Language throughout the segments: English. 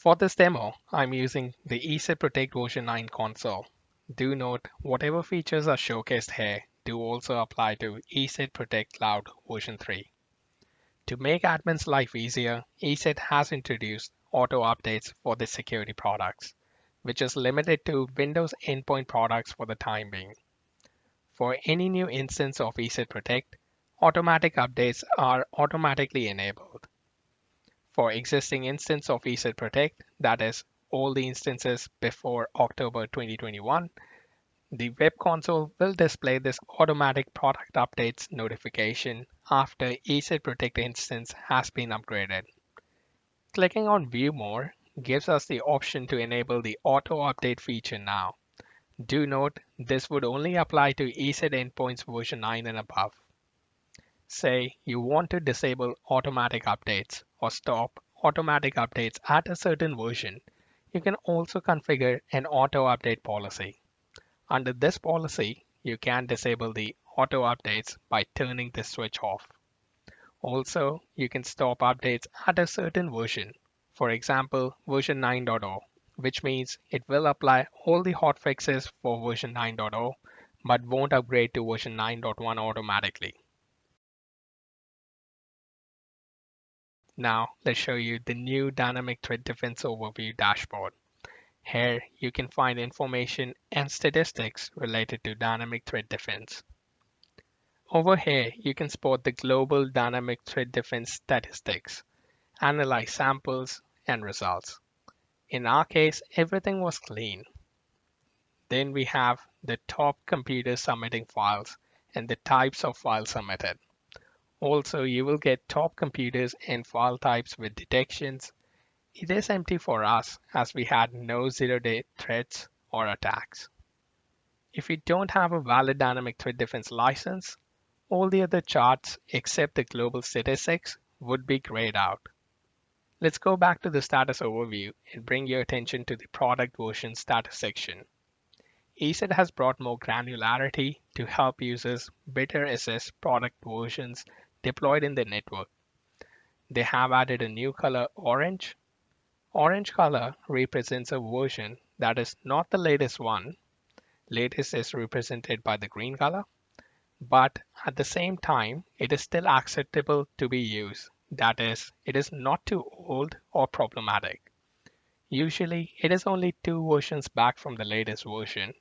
For this demo, I'm using the ESET Protect version 9 console. Do note, whatever features are showcased here do also apply to ESET Protect Cloud version 3. To make admin's life easier, ESET has introduced auto updates for the security products, which is limited to Windows endpoint products for the time being. For any new instance of ESET Protect, automatic updates are automatically enabled. For existing instance of ESET Protect, that is, all the instances before October 2021, the web console will display this automatic product updates notification after ESET Protect instance has been upgraded. Clicking on View More gives us the option to enable the auto update feature now. Do note this would only apply to ESET endpoints version 9 and above. Say you want to disable automatic updates or stop automatic updates at a certain version, you can also configure an auto update policy. Under this policy, you can disable the auto updates by turning this switch off. Also, you can stop updates at a certain version, for example, version 9.0, which means it will apply all the hotfixes for version 9.0 but won't upgrade to version 9.1 automatically. Now, let's show you the new Dynamic Threat Defense Overview dashboard. Here, you can find information and statistics related to Dynamic Threat Defense. Over here, you can spot the global Dynamic Threat Defense statistics, analyze samples, and results. In our case, everything was clean. Then we have the top computers submitting files and the types of files submitted. Also, you will get top computers and file types with detections. It is empty for us as we had no zero-day threats or attacks. If you don't have a valid Dynamic Threat Defense license, all the other charts except the global statistics would be grayed out. Let's go back to the status overview and bring your attention to the product version status section. ESET has brought more granularity to help users better assess product versions deployed in the network. They have added a new color orange. Orange color represents a version that is not the latest one. Latest is represented by the green color, but at the same time, it is still acceptable to be used. That is, it is not too old or problematic. Usually, it is only 2 versions back from the latest version,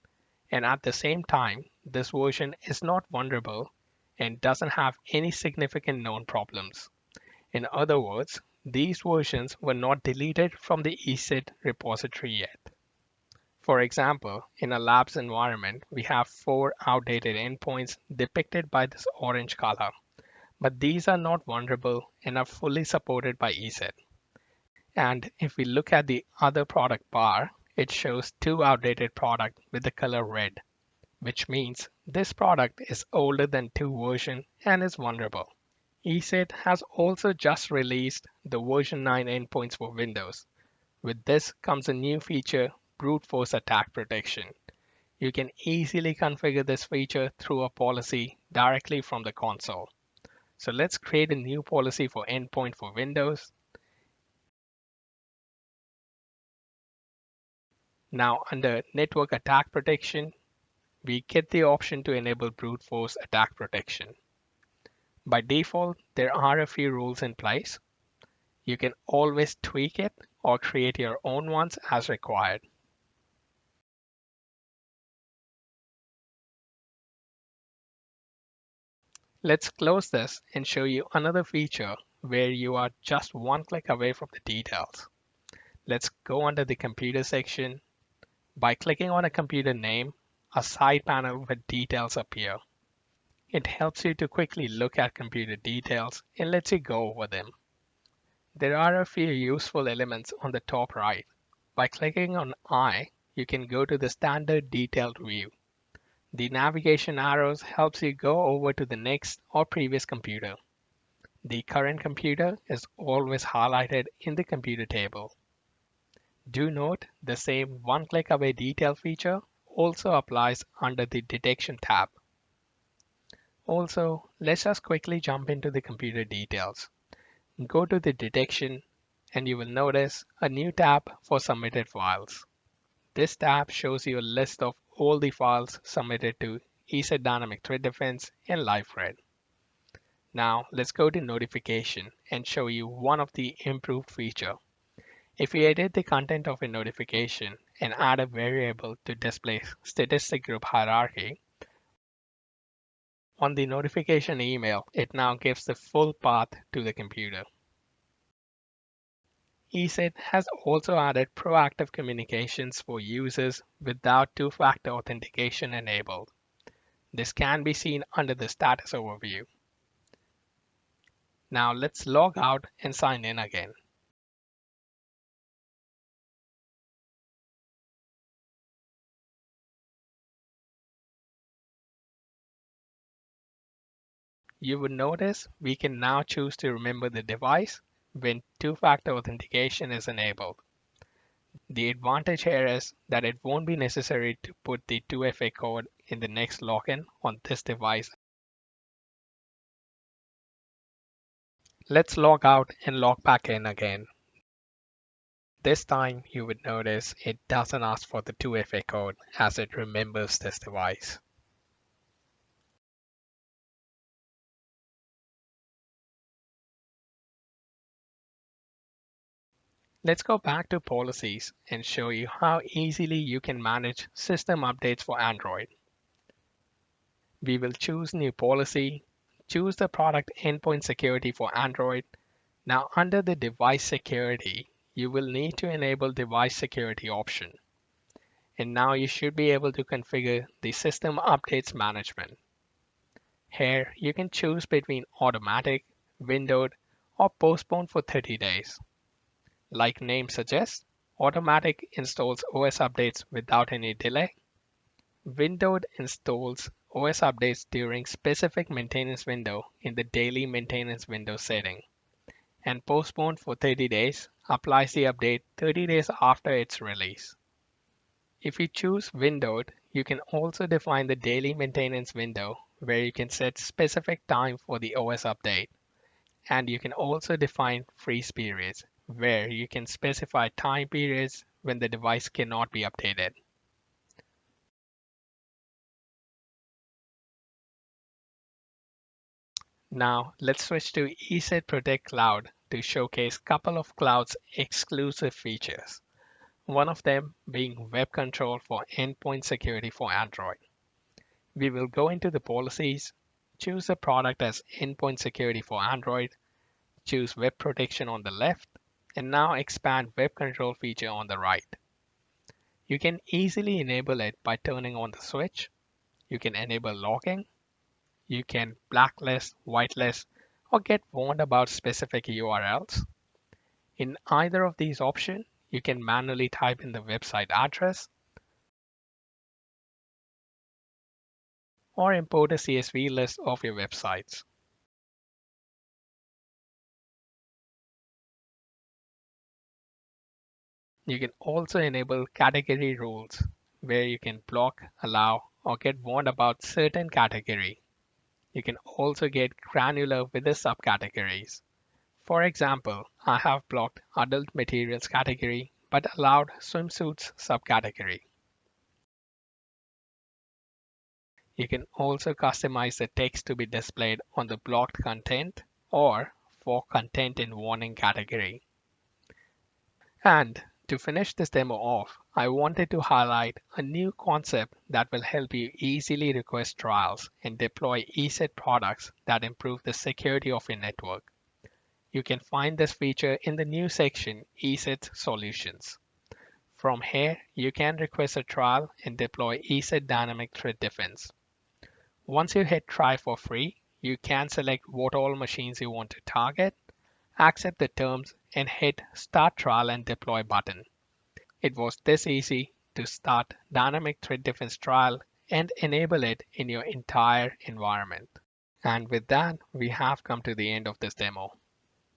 and at the same time, this version is not vulnerable and doesn't have any significant known problems. In other words, these versions were not deleted from the ESET repository yet. For example, in a labs environment, we have 4 outdated endpoints depicted by this orange color, but these are not vulnerable and are fully supported by ESET. And if we look at the other product bar, it shows 2 outdated products with the color red, which means this product is older than 2 version and is vulnerable. ESET has also just released the version 9 endpoints for Windows. With this comes a new feature, brute force attack protection. You can easily configure this feature through a policy directly from the console. So let's create a new policy for endpoint for Windows. Now under network attack protection, we get the option to enable brute force attack protection. By default, there are a few rules in place. You can always tweak it or create your own ones as required. Let's close this and show you another feature where you are just one click away from the details. Let's go under the computer section. By clicking on a computer name, a side panel with details appear. It helps you to quickly look at computer details and lets you go over them. There are a few useful elements on the top right. By clicking on I, you can go to the standard detailed view. The navigation arrows helps you go over to the next or previous computer. The current computer is always highlighted in the computer table. Do note the same one-click away detail feature also applies under the detection tab. Also, let's just quickly jump into the computer details. Go to the detection and you will notice a new tab for submitted files. This tab shows you a list of all the files submitted to ESET Dynamic Threat Defense in LiveThread. Now let's go to notification and show you one of the improved feature. If you edit the content of a notification and add a variable to display statistic group hierarchy, on the notification email, it now gives the full path to the computer. ESET has also added proactive communications for users without two-factor authentication enabled. This can be seen under the status overview. Now let's log out and sign in again. You would notice we can now choose to remember the device when two-factor authentication is enabled. The advantage here is that it won't be necessary to put the 2FA code in the next login on this device. Let's log out and log back in again. This time you would notice it doesn't ask for the 2FA code as it remembers this device. Let's go back to policies and show you how easily you can manage system updates for Android. We will choose new policy, choose the product endpoint security for Android. Now under the device security, you will need to enable device security option. And now you should be able to configure the system updates management. Here you can choose between automatic, windowed, or postponed for 30 days. Like name suggests, automatic installs OS updates without any delay. Windowed installs OS updates during specific maintenance window in the daily maintenance window setting. And postponed for 30 days applies the update 30 days after its release. If you choose windowed, you can also define the daily maintenance window where you can set specific time for the OS update. And you can also define freeze periods where you can specify time periods when the device cannot be updated. Now let's switch to ESET Protect Cloud to showcase a couple of cloud's exclusive features. One of them being web control for endpoint security for Android. We will go into the policies, choose the product as endpoint security for Android, choose web protection on the left, and now expand web control feature on the right. You can easily enable it by turning on the switch. You can enable logging. You can blacklist, whitelist, or get warned about specific URLs. In either of these options, you can manually type in the website address or import a CSV list of your websites. You can also enable category rules where you can block, allow, or get warned about certain category. You can also get granular with the subcategories. For example, I have blocked adult materials category but allowed swimsuits subcategory. You can also customize the text to be displayed on the blocked content or for content in warning category. And to finish this demo off, I wanted to highlight a new concept that will help you easily request trials and deploy ESET products that improve the security of your network. You can find this feature in the new section, ESET Solutions. From here, you can request a trial and deploy ESET Dynamic Threat Defense. Once you hit try for free, you can select what all machines you want to target, accept the terms, and hit Start Trial and Deploy button. It was this easy to start Dynamic Threat Defense trial and enable it in your entire environment. And with that, we have come to the end of this demo.